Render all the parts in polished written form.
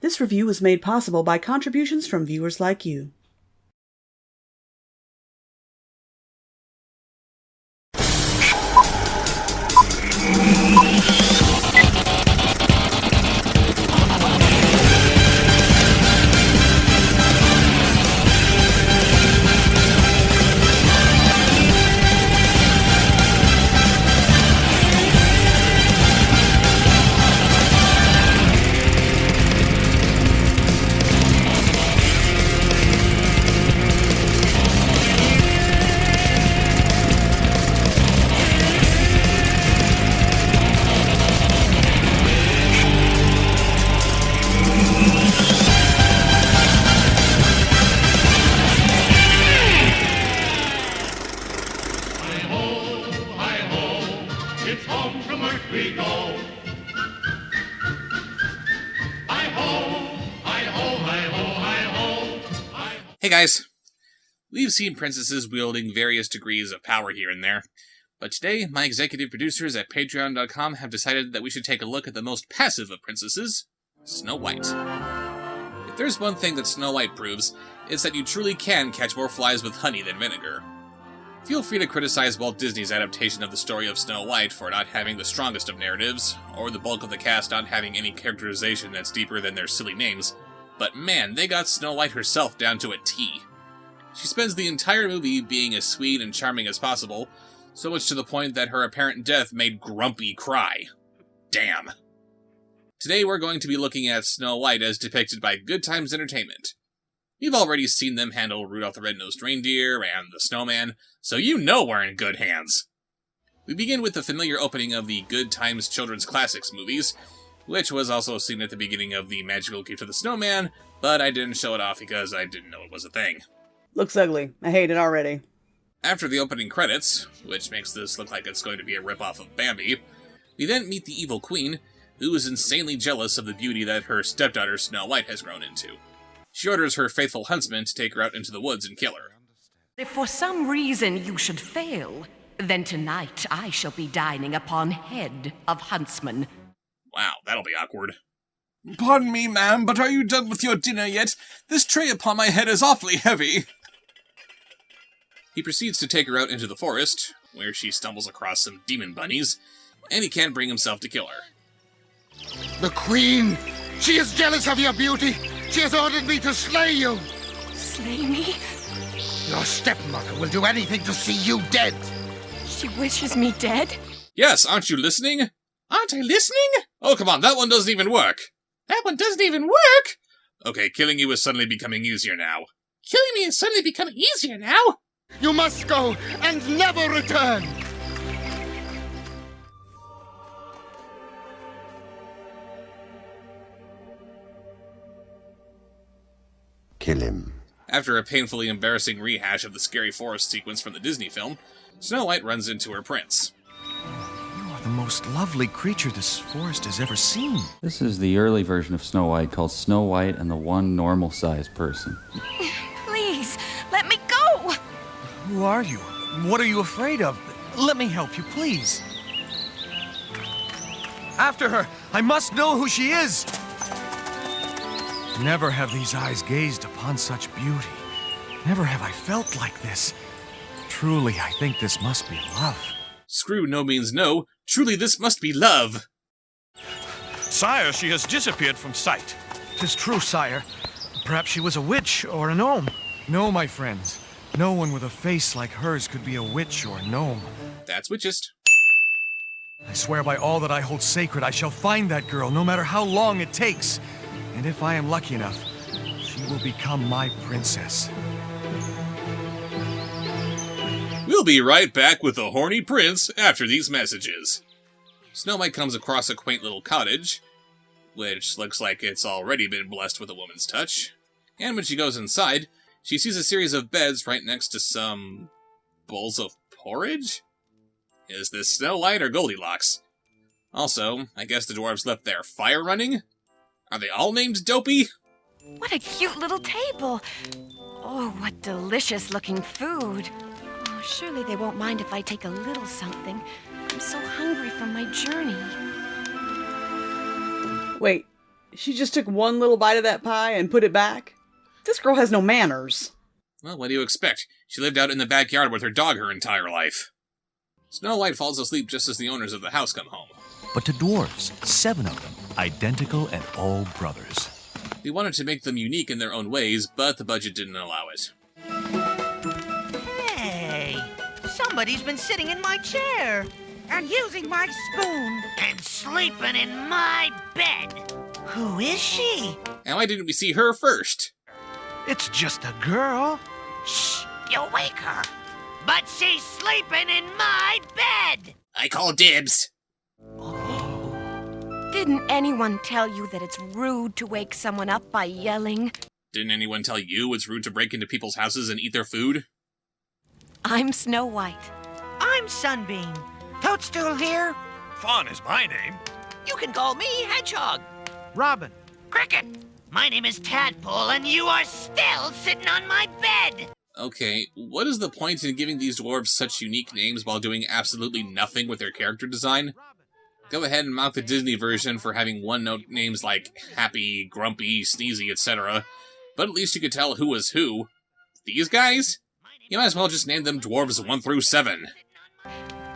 This review was made possible by contributions from viewers like you. It's home from earth we go. Hi-ho, hi-ho, hi-ho, hi-ho. Hey guys, we've seen princesses wielding various degrees of power here and there, but today my executive producers at Patreon.com have decided that we should take a look at the most passive of princesses, Snow White. If there's one thing that Snow White proves, it's that you truly can catch more flies with honey than vinegar. Feel free to criticize Walt Disney's adaptation of the story of Snow White for not having the strongest of narratives, or the bulk of the cast not having any characterization that's deeper than their silly names, but man, they got Snow White herself down to a T. She spends the entire movie being as sweet and charming as possible, so much to the point that her apparent death made Grumpy cry. Damn. Today we're going to be looking at Snow White as depicted by Good Times Entertainment. You've already seen them handle Rudolph the Red-Nosed Reindeer and the Snowman, so you know we're in good hands. We begin with the familiar opening of the Good Times Children's Classics movies, which was also seen at the beginning of The Magical Gift of the Snowman, but I didn't show it off because I didn't know it was a thing. Looks ugly. I hate it already. After the opening credits, which makes this look like it's going to be a ripoff of Bambi, we then meet the evil queen, who is insanely jealous of the beauty that her stepdaughter Snow White has grown into. She orders her faithful huntsman to take her out into the woods and kill her. If for some reason you should fail, then tonight I shall be dining upon head of huntsman. Wow, that'll be awkward. Pardon me, ma'am, but are you done with your dinner yet? This tray upon my head is awfully heavy. He proceeds to take her out into the forest, where she stumbles across some demon bunnies, and he can't bring himself to kill her. The Queen! She is jealous of your beauty! She has ordered me to slay you! Slay me? Your stepmother will do anything to see you dead! She wishes me dead? Yes, aren't you listening? Aren't I listening? Oh, come on, that one doesn't even work. That one doesn't even work? Okay, killing you is suddenly becoming easier now. Killing me is suddenly becoming easier now? You must go and never return! Kill him. After a painfully embarrassing rehash of the scary forest sequence from the Disney film, Snow White runs into her prince. You are the most lovely creature this forest has ever seen. This is the early version of Snow White called Snow White and the One Normal-Sized Person. Please, let me go! Who are you? What are you afraid of? Let me help you, please. After her! I must know who she is! Never have these eyes gazed upon such beauty. Never have I felt like this. Truly, I think this must be love. Screw no means no. Truly, this must be love. Sire, she has disappeared from sight. 'Tis true, sire. Perhaps she was a witch or a gnome. No, my friends. No one with a face like hers could be a witch or a gnome. That's witchist. I swear by all that I hold sacred, I shall find that girl, no matter how long it takes. And if I am lucky enough, she will become my princess. We'll be right back with the horny prince after these messages. Snow White comes across a quaint little cottage, which looks like it's already been blessed with a woman's touch. And when she goes inside, she sees a series of beds right next to some bowls of porridge? Is this Snow White or Goldilocks? Also, I guess the dwarves left their fire running? Are they all named Dopey? What a cute little table! Oh, what delicious-looking food! Oh, surely they won't mind if I take a little something. I'm so hungry from my journey. Wait, She just took one little bite of that pie and put it back? This girl has no manners. Well, what do you expect? She lived out in the backyard with her dog her entire life. Snow White falls asleep just as the owners of the house come home. But to dwarves, 7 of them, identical and all brothers. We wanted to make them unique in their own ways, but the budget didn't allow it. Hey, somebody's been sitting in my chair. And using my spoon. And sleeping in my bed. Who is she? And why didn't we see her first? It's just a girl. Shh, you wake her. But she's sleeping in my bed. I call dibs. Didn't anyone tell you that it's rude to wake someone up by yelling? Didn't anyone tell you it's rude to break into people's houses and eat their food? I'm Snow White. I'm Sunbeam. Toadstool here. Fawn is my name. You can call me Hedgehog. Robin. Cricket. My name is Tadpole, and you are still sitting on my bed. Okay, what is the point in giving these dwarves such unique names while doing absolutely nothing with their character design? Go ahead and mock the Disney version for having one-note names like Happy, Grumpy, Sneezy, etc., but at least you could tell who was who. These guys? You might as well just name them Dwarves 1 through 7.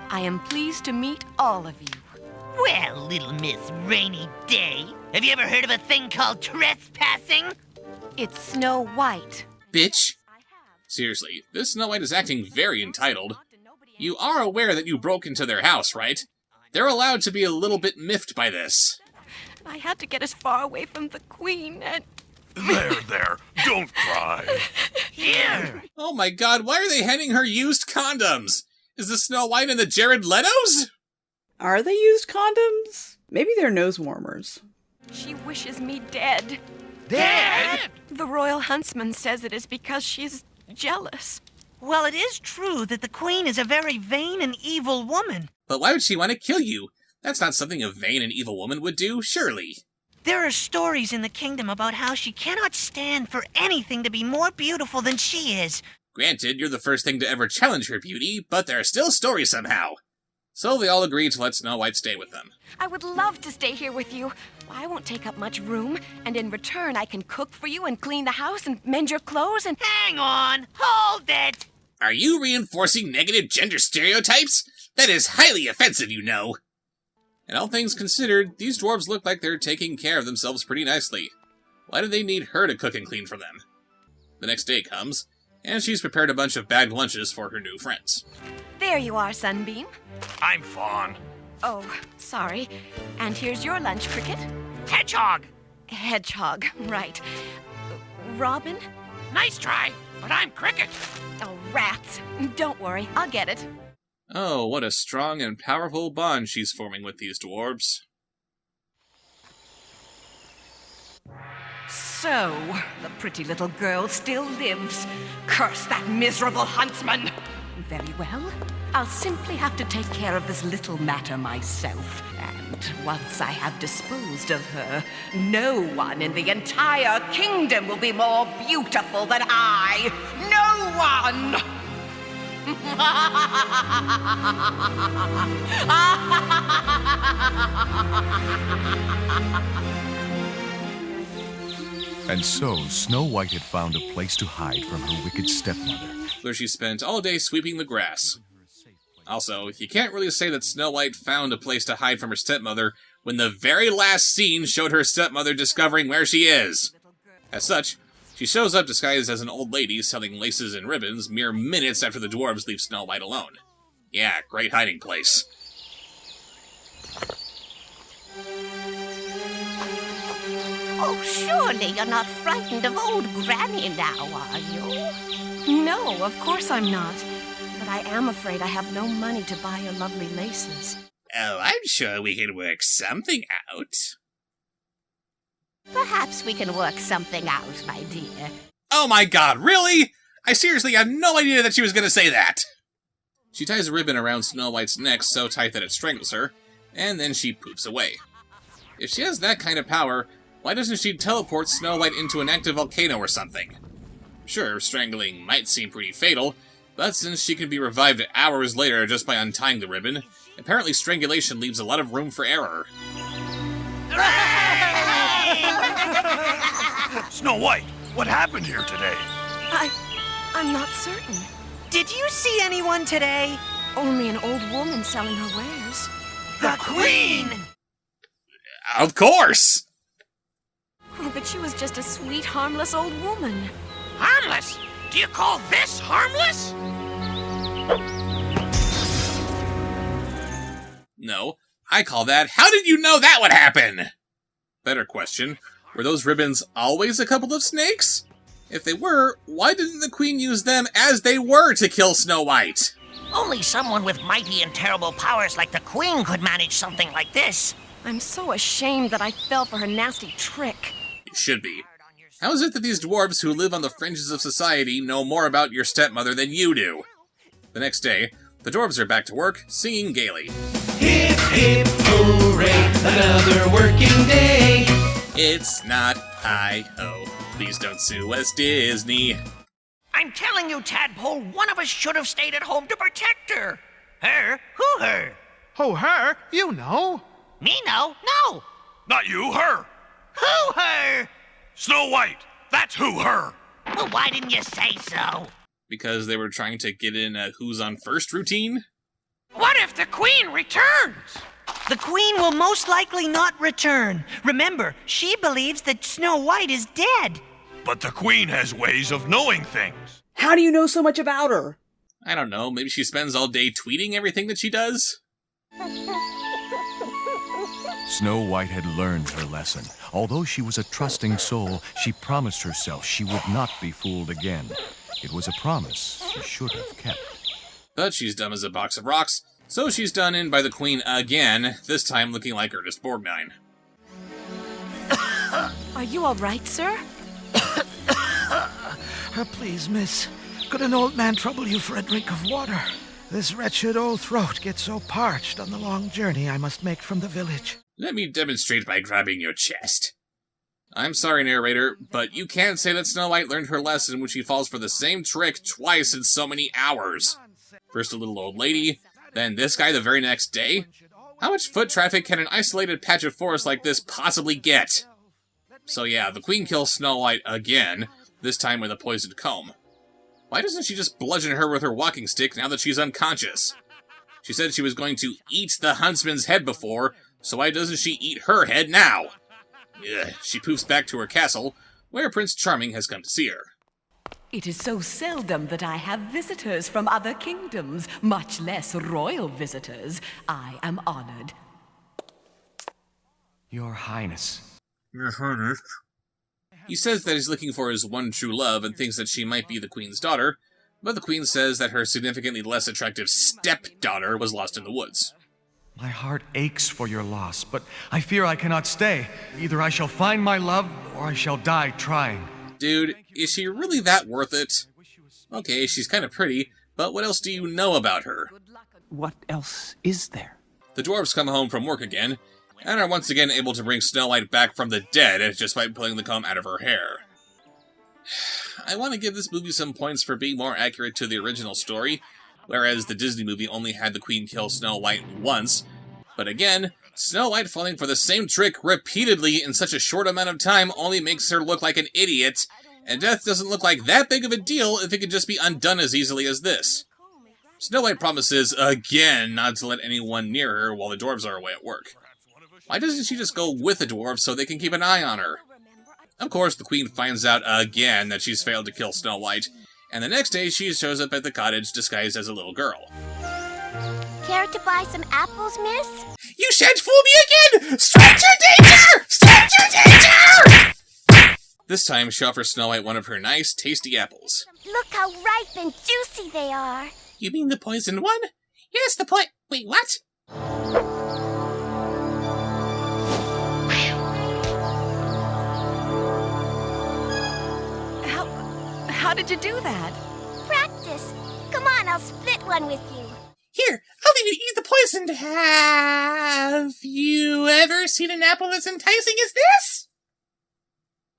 I am pleased to meet all of you. Well, little Miss Rainy Day, have you ever heard of a thing called trespassing? It's Snow White. Bitch. Seriously, this Snow White is acting very entitled. You are aware that you broke into their house, right? They're allowed to be a little bit miffed by this. I had to get as far away from the Queen and... There, don't cry. Here! Oh my god, why are they handing her used condoms? Is this Snow White and the Jared Letos? Are they used condoms? Maybe they're nose warmers. She wishes me dead. Dead? The royal huntsman says it is because she's jealous. Well, it is true that the Queen is a very vain and evil woman. But why would she want to kill you? That's not something a vain and evil woman would do, surely. There are stories in the kingdom about how she cannot stand for anything to be more beautiful than she is. Granted, you're the first thing to ever challenge her beauty, but there are still stories somehow. So they all agree to let Snow White stay with them. I would love to stay here with you. I won't take up much room, and in return I can cook for you and clean the house and mend your clothes and... Hang on! Hold it! Are you reinforcing negative gender stereotypes? That is highly offensive, you know. And all things considered, these dwarves look like they're taking care of themselves pretty nicely. Why do they need her to cook and clean for them? The next day comes, and she's prepared a bunch of bagged lunches for her new friends. There you are, Sunbeam. I'm Fawn. Oh, sorry. And here's your lunch, Cricket. Hedgehog! Hedgehog, right. Robin? Nice try, but I'm Cricket. Oh, rats. Don't worry, I'll get it. Oh, what a strong and powerful bond she's forming with these dwarves. So, the pretty little girl still lives. Curse that miserable huntsman! Very well. I'll simply have to take care of this little matter myself. And once I have disposed of her, no one in the entire kingdom will be more beautiful than I. No one! And so, Snow White had found a place to hide from her wicked stepmother, where she spent all day sweeping the grass. Also, you can't really say that Snow White found a place to hide from her stepmother when the very last scene showed her stepmother discovering where she is. As such, she shows up disguised as an old lady selling laces and ribbons mere minutes after the dwarves leave Snow White alone. Yeah, great hiding place. Oh, surely you're not frightened of old Granny now, are you? No, of course I'm not. But I am afraid I have no money to buy your lovely laces. Oh, I'm sure we can work something out. Perhaps we can work something out, my dear. Oh my god, really? I seriously had no idea that she was going to say that! She ties a ribbon around Snow White's neck so tight that it strangles her, and then she poofs away. If she has that kind of power, why doesn't she teleport Snow White into an active volcano or something? Sure, strangling might seem pretty fatal, but since she can be revived hours later just by untying the ribbon, apparently strangulation leaves a lot of room for error. Hooray! Snow White, what happened here today? I'm not certain. Did you see anyone today? Only an old woman selling her wares. The Queen! Of course! Oh, but she was just a sweet, harmless old woman. Harmless? Do you call this harmless? No, I call that, how did you know that would happen? Better question, were those ribbons always a couple of snakes? If they were, why didn't the Queen use them as they were to kill Snow White? Only someone with mighty and terrible powers like the Queen could manage something like this. I'm so ashamed that I fell for her nasty trick. You should be. How is it that these dwarves who live on the fringes of society know more about your stepmother than you do? The next day, the dwarves are back to work, singing gaily. Hip, hip, hooray, another working day. It's not hi-ho. Please don't sue us, Disney. I'm telling you, Tadpole, one of us should have stayed at home to protect her. Her? Who her? Oh, her? You know. Me no? No. Not you, her. Who her? Snow White, that's who, her. Well, why didn't you say so? Because they were trying to get in a Who's on First routine? What if the Queen returns? The Queen will most likely not return. Remember, she believes that Snow White is dead. But the Queen has ways of knowing things. How do you know so much about her? I don't know, maybe she spends all day tweeting everything that she does? Snow White had learned her lesson. Although she was a trusting soul, she promised herself she would not be fooled again. It was a promise she should have kept. But she's dumb as a box of rocks, so she's done in by the Queen again, this time looking like Ernest Borgnine. Are you all right, sir? Please, miss, could an old man trouble you for a drink of water? This wretched old throat gets so parched on the long journey I must make from the village. Let me demonstrate by grabbing your chest. I'm sorry, narrator, but you can't say that Snow White learned her lesson when she falls for the same trick twice in so many hours. First a little old lady, then this guy the very next day? How much foot traffic can an isolated patch of forest like this possibly get? So yeah, the Queen kills Snow White again, this time with a poisoned comb. Why doesn't she just bludgeon her with her walking stick now that she's unconscious? She said she was going to eat the huntsman's head before, so why doesn't she eat her head now? Ugh, she poofs back to her castle, where Prince Charming has come to see her. It is so seldom that I have visitors from other kingdoms, much less royal visitors. I am honored. Your Highness. Your Highness? He says that he's looking for his one true love and thinks that she might be the Queen's daughter, but the Queen says that her significantly less attractive stepdaughter was lost in the woods. My heart aches for your loss, but I fear I cannot stay. Either I shall find my love, or I shall die trying. Dude, is she really that worth it? Okay, she's kind of pretty, but what else do you know about her? What else is there? The dwarves come home from work again, and are once again able to bring Snow White back from the dead just by pulling the comb out of her hair. I want to give this movie some points for being more accurate to the original story, whereas the Disney movie only had the Queen kill Snow White once. But again, Snow White falling for the same trick repeatedly in such a short amount of time only makes her look like an idiot, and death doesn't look like that big of a deal if it could just be undone as easily as this. Snow White promises, again, not to let anyone near her while the dwarves are away at work. Why doesn't she just go with the dwarves so they can keep an eye on her? Of course, the Queen finds out again that she's failed to kill Snow White, and the next day she shows up at the cottage disguised as a little girl. Care to buy some apples, miss? You shan't fool me again! Stranger danger! Stranger danger! This time, she offers Snow White one of her nice, tasty apples. Look how ripe and juicy they are. You mean the poisoned one? Yes, the Wait, what? How did you do that? Practice. Come on, I'll split one with you. Here, I'll leave you to eat the poisoned. Have you ever seen an apple as enticing as this?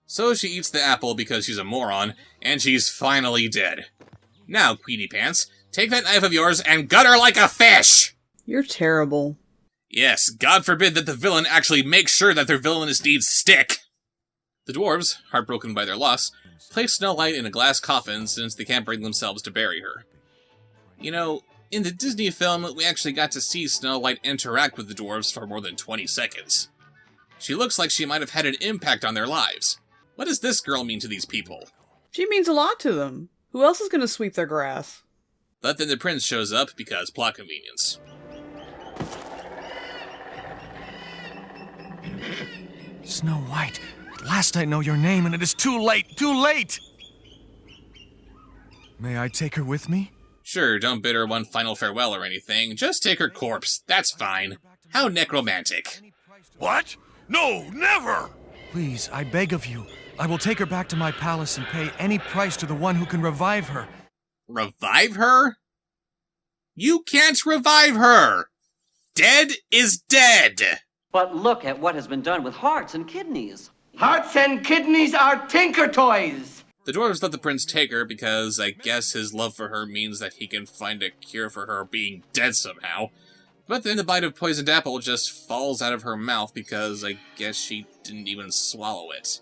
So she eats the apple because she's a moron, and she's finally dead. Now, Queenie Pants, take that knife of yours and gut her like a fish! You're terrible. Yes, God forbid that the villain actually makes sure that their villainous deeds stick. The dwarves, heartbroken by their loss, place Snow White in a glass coffin since they can't bring themselves to bury her. You know, in the Disney film, we actually got to see Snow White interact with the dwarves for more than 20 seconds. She looks like she might have had an impact on their lives. What does this girl mean to these people? She means a lot to them. Who else is going to sweep their grass? But then the prince shows up because plot convenience. Snow White, at last I know your name, and it is too late! Too late! May I take her with me? Sure, don't bid her one final farewell or anything. Just take her corpse. That's fine. How necromantic. What? No, never! Please, I beg of you. I will take her back to my palace and pay any price to the one who can revive her. Revive her? You can't revive her! Dead is dead! But look at what has been done with hearts and kidneys. Hearts and kidneys are tinker toys! The dwarves let the prince take her because I guess his love for her means that he can find a cure for her being dead somehow. But then the bite of poisoned apple just falls out of her mouth because I guess she didn't even swallow it.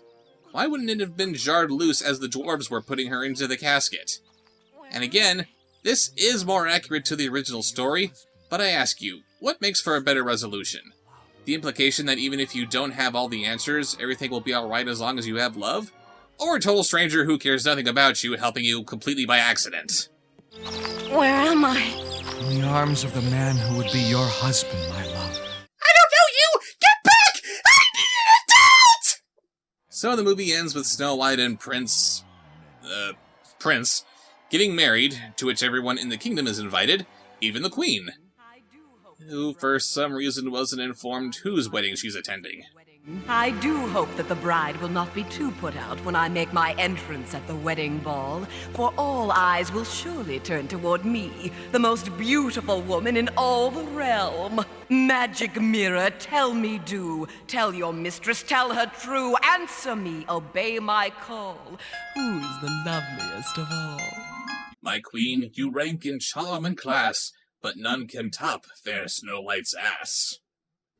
Why wouldn't it have been jarred loose as the dwarves were putting her into the casket? And again, this is more accurate to the original story, but I ask you, what makes for a better resolution? The implication that even if you don't have all the answers, everything will be alright as long as you have love? Or a total stranger who cares nothing about you helping you completely by accident? Where am I? In the arms of the man who would be your husband, my love. I don't know you! Get back! I need an adult! So the movie ends with Snow White and Prince getting married, to which everyone in the kingdom is invited, even the Queen, who for some reason wasn't informed whose wedding she's attending. I do hope that the bride will not be too put out when I make my entrance at the wedding ball, for all eyes will surely turn toward me, the most beautiful woman in all the realm. Magic mirror, tell me do. Tell your mistress, tell her true. Answer me, obey my call. Who is the loveliest of all? My queen, you rank in charm and class, but none can top fair Snow White's ass.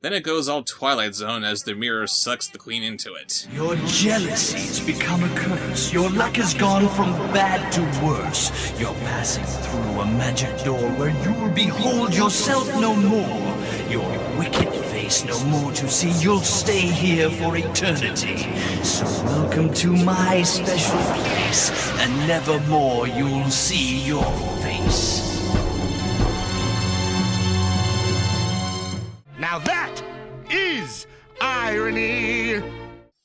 Then it goes all Twilight Zone as the mirror sucks the queen into it. Your jealousy has become a curse. Your luck has gone from bad to worse. You're passing through a magic door where you will behold yourself no more. Your wicked face no more to see. You'll stay here for eternity. So welcome to my special place, and never more you'll see your face. Now that is irony!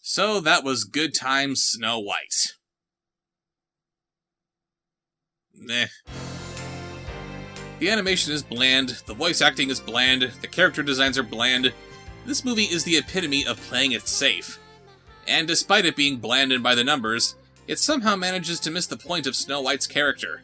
So that was Good Times Snow White. Meh. The animation is bland, the voice acting is bland, the character designs are bland. This movie is the epitome of playing it safe. And despite it being bland and by the numbers, it somehow manages to miss the point of Snow White's character.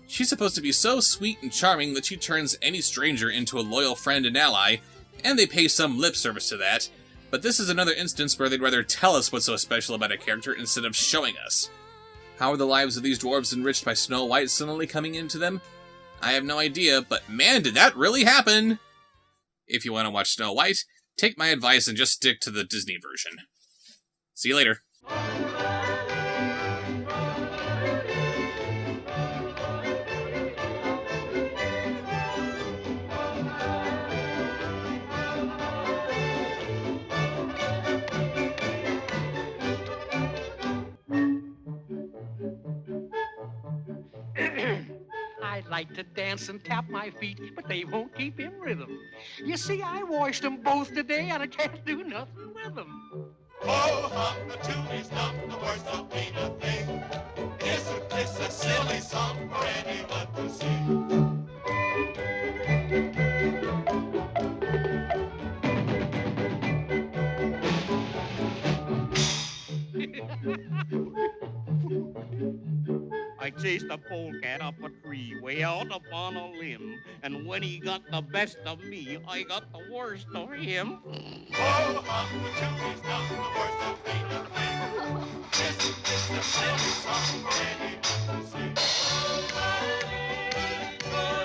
She's supposed to be so sweet and charming that she turns any stranger into a loyal friend and ally, and they pay some lip service to that, but this is another instance where they'd rather tell us what's so special about a character instead of showing us. How are the lives of these dwarves enriched by Snow White suddenly coming into them? I have no idea, but man, did that really happen! If you want to watch Snow White, take my advice and just stick to the Disney version. See you later. I'd like to dance and tap my feet, but they won't keep in rhythm. You see, I washed them both today, and I can't do nothing with them. Oh, hum, the tune's not the worst of being a thing. Isn't this a silly song for anyone to sing? I chased a polecat up a tree, way out upon a limb. And when he got the best of me, I got the worst of him. Oh, hum, the tune's not the worst of being a thing. Isn't this a silly song for anyone to sing? Oh,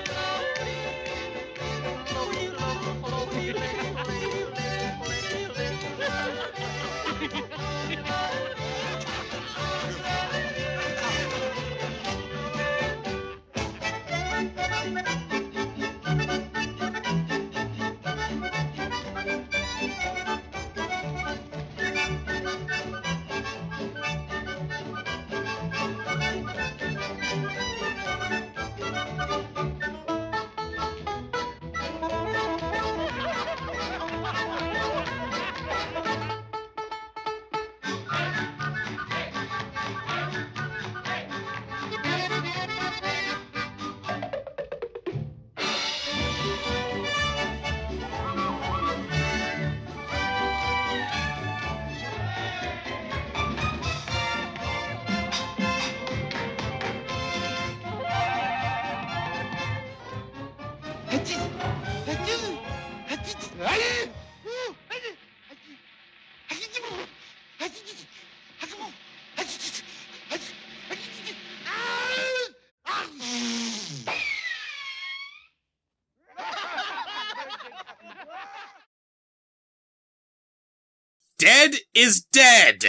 Dead is dead!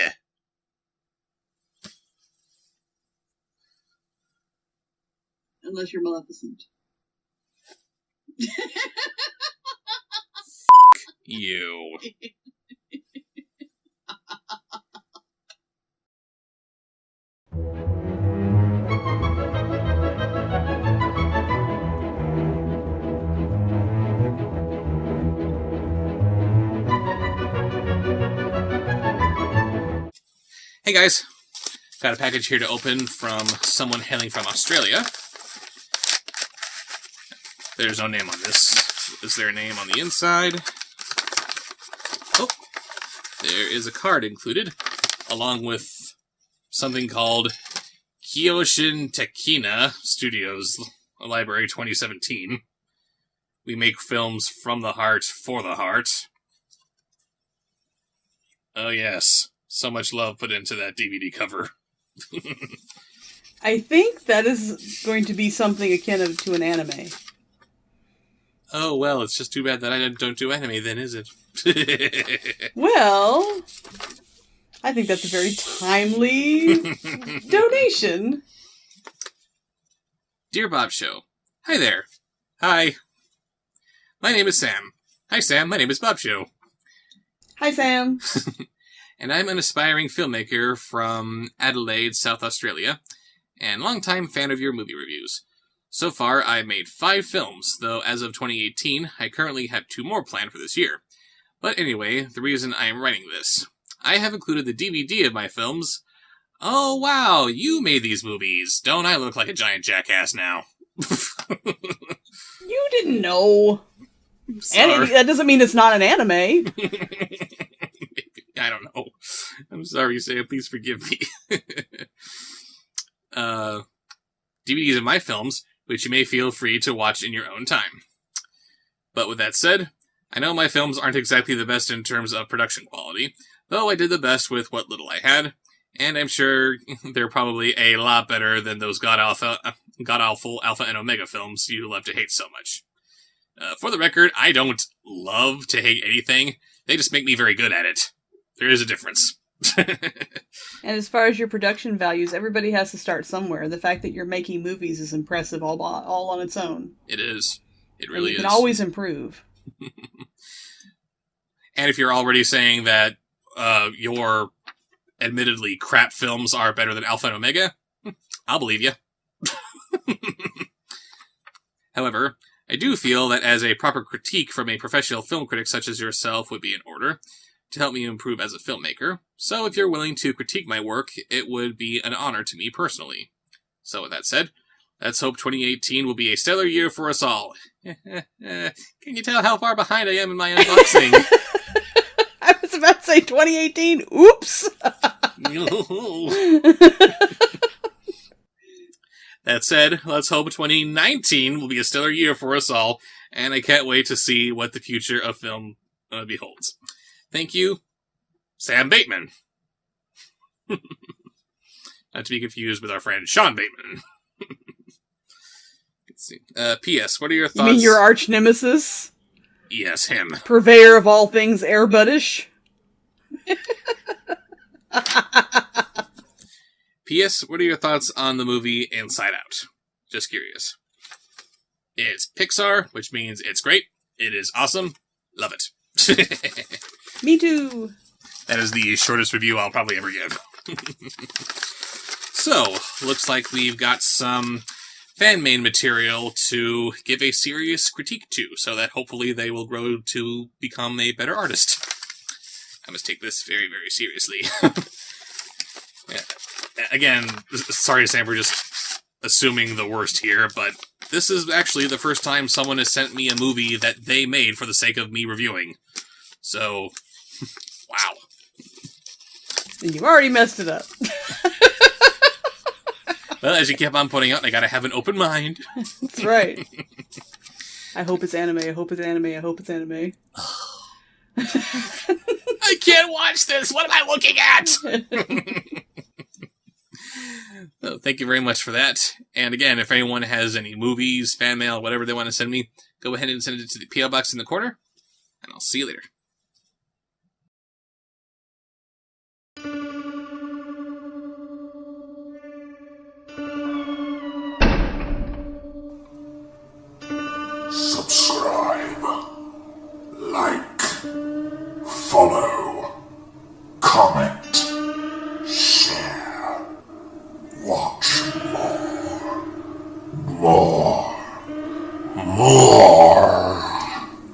Unless you're Maleficent. You. Hey guys, got a package here to open from someone hailing from Australia. There's no name on this. Is there a name on the inside? Oh, there is a card included, along with something called Kyoshin Tekina Studios Library 2017. We make films from the heart for the heart. Oh yes. So much love put into that DVD cover. I think that is going to be something akin to an anime. Oh, well, it's just too bad that I don't do anime then, is it? Well, I think that's a very timely donation. Dear Bob Show. Hi there. Hi. My name is Sam. Hi, Sam. My name is Bob Show. Hi, Sam. And I'm an aspiring filmmaker from Adelaide, South Australia, and longtime fan of your movie reviews. So far, I've made 5 films, though as of 2018, I currently have 2 more planned for this year. But anyway, the reason I am writing this. I have included the DVD of my films. Oh wow, you made these movies. Don't I look like a giant jackass now? You didn't know. Sorry. That doesn't mean it's not an anime. I don't know. I'm sorry, Sam. Please forgive me. DVDs of my films, which you may feel free to watch in your own time. But with that said, I know my films aren't exactly the best in terms of production quality, though I did the best with what little I had, and I'm sure they're probably a lot better than those god-awful Alpha and Omega films you love to hate so much. For the record, I don't love to hate anything. They just make me very good at it. There is a difference. And as far as your production values, everybody has to start somewhere. The fact that you're making movies is impressive all on its own. It is. It really is. You can always improve. And if you're already saying that your admittedly crap films are better than Alpha and Omega, I'll believe you. However, I do feel that as a proper critique from a professional film critic such as yourself would be in order to help me improve as a filmmaker. So if you're willing to critique my work, it would be an honor to me personally. So with that said, let's hope 2018 will be a stellar year for us all. Can you tell how far behind I am in my unboxing? I was about to say 2018. Oops. That said, let's hope 2019 will be a stellar year for us all, and I can't wait to see what the future of film beholds. Thank you, Sam Bateman. Not to be confused with our friend Sean Bateman. Let's see. P.S. What are your thoughts? You mean your arch nemesis? Yes, him. Purveyor of all things Air Buddish? P.S. What are your thoughts on the movie Inside Out? Just curious. It's Pixar, which means it's great. It is awesome. Love it. Me too. That is the shortest review I'll probably ever give. So, looks like we've got some fan-made material to give a serious critique to, so that hopefully they will grow to become a better artist. I must take this very, very seriously. Again, sorry Sam for just assuming the worst here, but this is actually the first time someone has sent me a movie that they made for the sake of me reviewing. So, wow. And you've already messed it up. Well, as you keep on pointing out, I gotta have an open mind. That's right. I hope it's anime. I hope it's anime. I hope it's anime. I can't watch this. What am I looking at? Well, thank you very much for that. And again, if anyone has any movies, fan mail, whatever they want to send me, go ahead and send it to the P.O. Box in the corner, and I'll see you later. Subscribe, like, follow, comment.